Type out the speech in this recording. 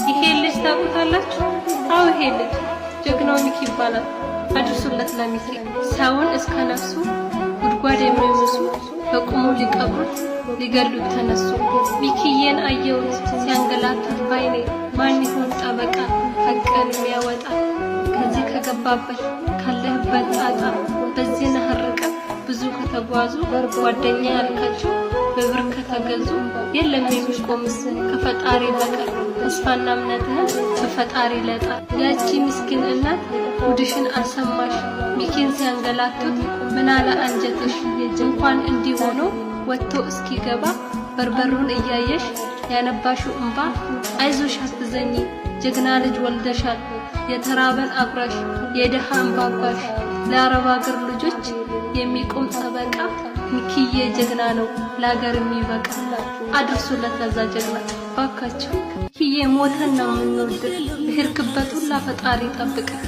ይሄ ልጅ ታውቁታላችሁ? አዎ ይሄ ልጅ ጀግናው ሚኪ ይባላል። አድርሱለት ለሚኪ። ሰውን እስከ ነፍሱ ጉድጓድ የሚመስሉ በቁሙ ሊቀብሩት ሊገሉት ተነሱ። ሚኪዬን አየሁት ሲያንገላቱት ባይኔ። ማን ይሆን ጠበቃ ሐቅን የሚያወጣ ከዚህ ከገባበት ካለህበት ጣጣ? በዚህ ነህር ርቀት ብዙ ከተጓዙ ጓደኛ ያልካቸው በብር ከተገዙ የለም የሚቆምስ ከፈጣሪ በቀር ተስፋና እምነትህን በፈጣሪ ለጣ። ያቺ ምስኪን እናት ጉድሽን አልሰማሽ ሚኪን ሲያንገላቱት ምናለ አንጀትሽ? እንኳን እንዲሆኑ ወጥቶ እስኪገባ በርበሩን እያየሽ ያነባሽው እንባ አይዞሽ አትዘኝ ጀግና ልጅ ወልደሻል የተራበን አጉራሽ የደሃ እንባባሽ ለአረብ አገር ልጆች የሚቆም ጠበቃ ሚኪዬ ጀግና ነው ለሀገር የሚበቃ። አድርሱለት ለዛ ጀግና ባካችሁ። ሚኪዬ ሞተን ነው የምንወድ በሄድክበት ሁላ ፈጣሪ ጠብቀህ